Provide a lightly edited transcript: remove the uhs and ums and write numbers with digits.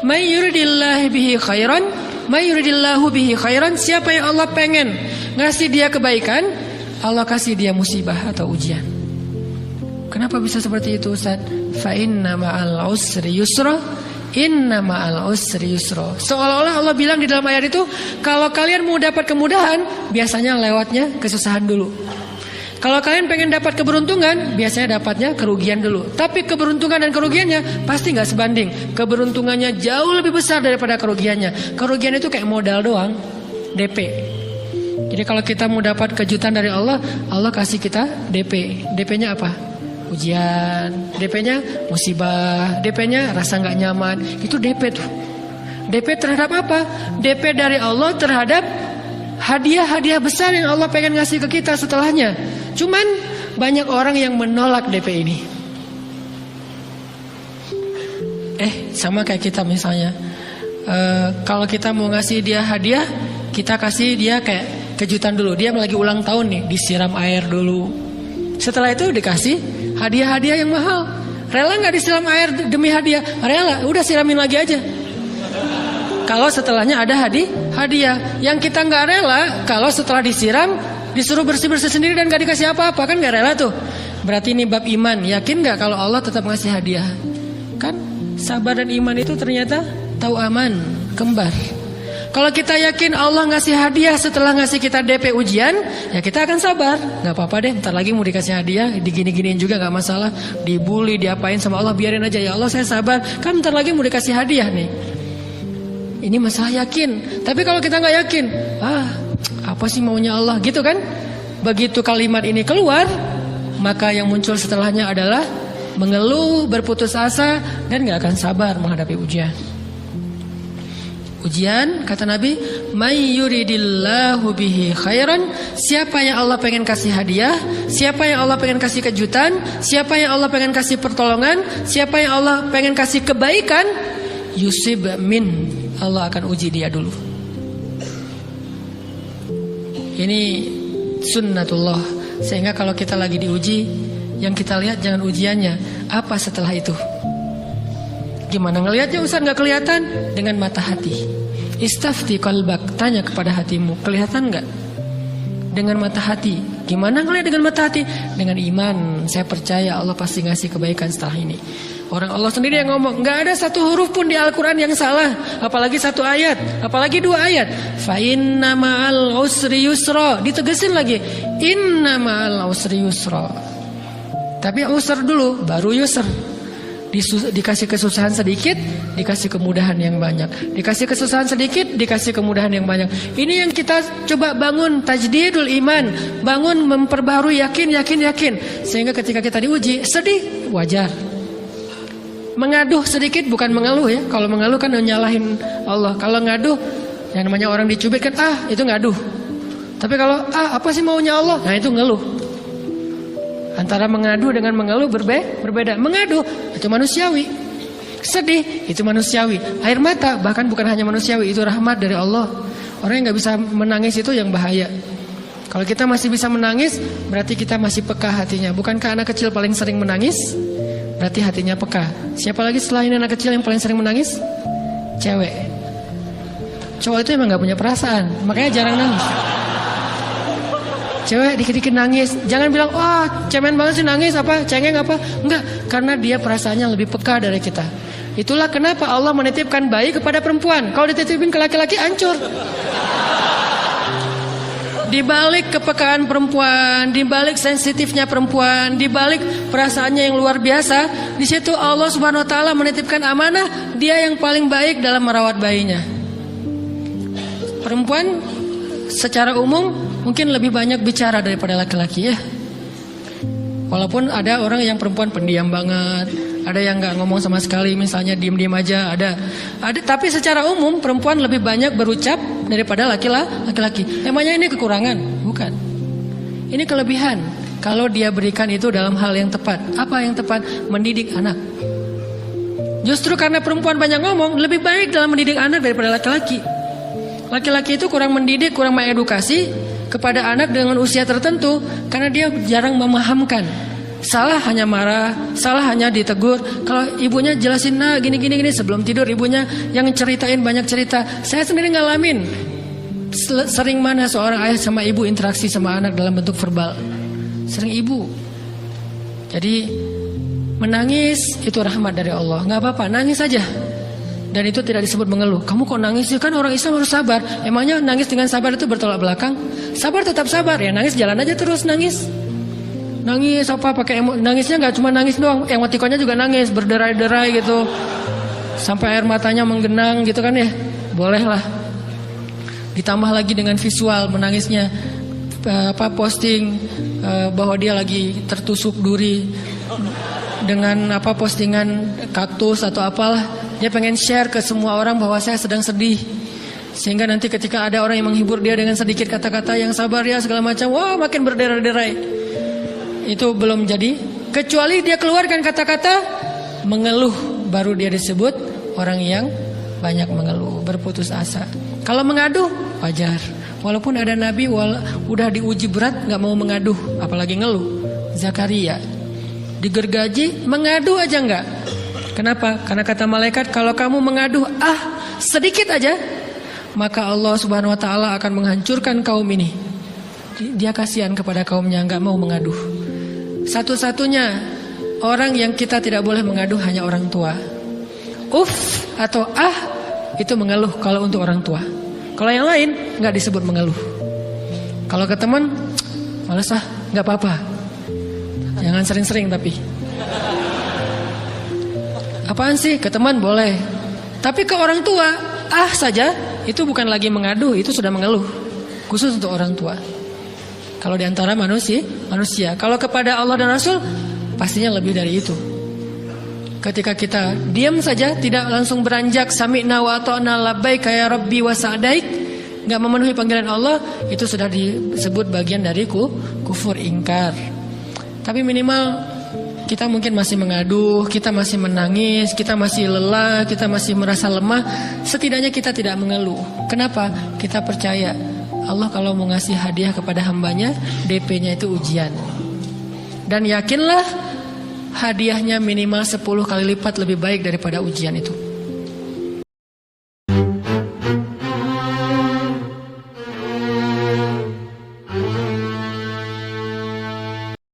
May yuridillahu bihi khairan, siapa yang Allah pengen ngasih dia kebaikan, Allah kasih dia musibah atau ujian. Kenapa bisa seperti itu, Ustaz? Fa inna ma'al usri yusra, inna ma'al usri yusra. Seolah-olah Allah bilang di dalam ayat itu, kalau kalian mau dapat kemudahan, biasanya lewatnya kesusahan dulu. Kalau kalian pengen dapat keberuntungan, biasanya dapatnya kerugian dulu. Tapi keberuntungan dan kerugiannya pasti gak sebanding. Keberuntungannya jauh lebih besar daripada kerugiannya. Kerugian itu kayak modal doang, DP. Jadi kalau kita mau dapat kejutan dari Allah, Allah kasih kita DP. DP-nya apa? Ujian. DP-nya musibah. DP-nya rasa gak nyaman. Itu DP tuh. DP terhadap apa? DP dari Allah terhadap hadiah-hadiah besar yang Allah pengen ngasih ke kita setelahnya. Cuman banyak orang yang menolak DP ini. Sama kayak kita misalnya, kalau kita mau ngasih dia hadiah, kita kasih dia kayak kejutan dulu. Dia lagi ulang tahun nih, disiram air dulu. Setelah itu dikasih hadiah-hadiah yang mahal. Rela gak disiram air demi hadiah? Rela, udah siramin lagi aja. Kalau setelahnya ada hadiah. Yang kita gak rela, kalau setelah disiram disuruh bersih-bersih sendiri dan gak dikasih apa-apa, kan gak rela tuh. Berarti ini bab iman. Yakin gak kalau Allah tetap ngasih hadiah? Kan sabar dan iman itu ternyata tahu aman, kembar. Kalau kita yakin Allah ngasih hadiah setelah ngasih kita DP ujian, ya kita akan sabar. Gak apa-apa deh, ntar lagi mau dikasih hadiah, digini-giniin juga gak masalah. Dibully, diapain sama Allah, biarin aja. Ya Allah saya sabar, kan ntar lagi mau dikasih hadiah nih. Ini masalah yakin. Tapi kalau kita gak yakin, apa sih maunya Allah gitu kan? Begitu kalimat ini keluar, maka yang muncul setelahnya adalah mengeluh, berputus asa, dan gak akan sabar menghadapi ujian. Ujian, kata Nabi, may yuridillahu bihi khairan, siapa yang Allah pengen kasih hadiah, siapa yang Allah pengen kasih kejutan, siapa yang Allah pengen kasih pertolongan, siapa yang Allah pengen kasih kebaikan, yusib min, Allah akan uji dia dulu. Ini sunnatullah. Sehingga kalau kita lagi diuji, yang kita lihat jangan ujiannya, apa setelah itu. Gimana ngelihatnya Ustaz? Gak kelihatan? Dengan mata hati. Istafti qalbak, tanya kepada hatimu, kelihatan gak? Dengan mata hati. Gimana ngelihat dengan mata hati? Dengan iman, saya percaya Allah pasti ngasih kebaikan setelah ini. Orang Allah sendiri yang ngomong, gak ada satu huruf pun di Al-Quran yang salah. Apalagi satu ayat, apalagi dua ayat. Fa inna ma'al usri yusra, ditegesin lagi, inna ma'al usri yusra. Tapi usr dulu, baru yusr. Dikasih kesusahan sedikit, dikasih kemudahan yang banyak. Dikasih kesusahan sedikit, dikasih kemudahan yang banyak. Ini yang kita coba bangun, tajdidul iman. Bangun memperbarui yakin. Sehingga ketika kita diuji, sedih, wajar. Mengaduh sedikit, bukan mengeluh ya. Kalau mengeluh kan nyalahin Allah. Kalau ngaduh, yang namanya orang dicubit kan, itu ngaduh. Tapi kalau, apa sih maunya Allah? Nah itu ngeluh. Antara mengadu dengan mengeluh berbeda. Mengadu itu manusiawi, sedih itu manusiawi, air mata bahkan bukan hanya manusiawi, itu rahmat dari Allah. Orang yang gak bisa menangis itu yang bahaya. Kalau kita masih bisa menangis, berarti kita masih peka hatinya. Bukankah anak kecil paling sering menangis? Berarti hatinya peka. Siapa lagi selain anak kecil yang paling sering menangis? Cewek. Cowok itu emang gak punya perasaan, makanya jarang nangis. Cewek dikit-dikit nangis, jangan bilang, cemen banget sih nangis, apa, cengeng apa. Enggak, karena dia perasaannya lebih peka dari kita. Itulah kenapa Allah menitipkan bayi kepada perempuan. Kalau dititipin ke laki-laki, hancur. Di balik kepekaan perempuan, di balik sensitifnya perempuan, di balik perasaannya yang luar biasa, di situ Allah Subhanahu wa taala menitipkan amanah, dia yang paling baik dalam merawat bayinya. Perempuan secara umum mungkin lebih banyak bicara daripada laki-laki ya. Walaupun ada orang yang perempuan pendiam banget, ada yang nggak ngomong sama sekali, misalnya diem-diem aja, ada. Tapi secara umum perempuan lebih banyak berucap daripada laki-laki. Emangnya ini kekurangan? Bukan. Ini kelebihan. Kalau dia berikan itu dalam hal yang tepat. Apa yang tepat? Mendidik anak. Justru karena perempuan banyak ngomong, lebih baik dalam mendidik anak daripada laki-laki. Laki-laki itu kurang mendidik, kurang mengedukasi kepada anak dengan usia tertentu karena dia jarang memahamkan. Salah hanya marah, salah hanya ditegur. Kalau ibunya jelasin, nah gini sebelum tidur ibunya yang ceritain banyak cerita. Saya sendiri ngalamin. Sering mana seorang ayah sama ibu interaksi sama anak dalam bentuk verbal? Sering ibu. Jadi menangis itu rahmat dari Allah. Gak apa-apa, nangis saja. Dan itu tidak disebut mengeluh. Kamu kok nangis sih? Kan orang Islam harus sabar. Emangnya nangis dengan sabar itu bertolak belakang? Sabar tetap sabar. Ya nangis jalan aja terus nangis. Nangis apa pakai nangisnya nggak cuma nangis doang, emotikonnya juga nangis, berderai-derai gitu. Sampai air matanya menggenang gitu kan ya. Boleh lah. Ditambah lagi dengan visual menangisnya, posting bahwa dia lagi tertusuk duri dengan postingan kaktus atau apalah. Dia pengen share ke semua orang bahwa saya sedang sedih. Sehingga nanti ketika ada orang yang menghibur dia dengan sedikit kata-kata yang sabar ya segala macam, wah makin berderai-derai. Itu belum jadi. Kecuali dia keluarkan kata-kata mengeluh, baru dia disebut orang yang banyak mengeluh, berputus asa. Kalau mengaduh wajar. Walaupun ada nabi udah diuji berat nggak mau mengaduh, apalagi ngeluh. Zakaria digergaji mengadu aja nggak. Kenapa? Karena kata malaikat, kalau kamu mengaduh sedikit aja, maka Allah Subhanahu Wa Taala akan menghancurkan kaum ini. Dia kasihan kepada kaumnya, nggak mau mengaduh. Satu-satunya orang yang kita tidak boleh mengaduh hanya orang tua. Atau itu mengeluh kalau untuk orang tua. Kalau yang lain nggak disebut mengeluh. Kalau ke teman, malas nggak apa-apa. Jangan sering-sering tapi. Apaan sih? Ke teman boleh. Tapi ke orang tua, saja itu bukan lagi mengadu, itu sudah mengeluh. Khusus untuk orang tua. Kalau di antara manusia. Kalau kepada Allah dan Rasul, pastinya lebih dari itu. Ketika kita diam saja, tidak langsung beranjak sami'na wa ata'na labbaik ya rabbi wa sa'daik, enggak memenuhi panggilan Allah, itu sudah disebut bagian dari kufur ingkar. Tapi minimal kita mungkin masih mengaduh, kita masih menangis, kita masih lelah, kita masih merasa lemah. Setidaknya kita tidak mengeluh. Kenapa? Kita percaya Allah kalau mau ngasih hadiah kepada hambanya, DP-nya itu ujian. Dan yakinlah hadiahnya minimal 10 kali lipat lebih baik daripada ujian itu.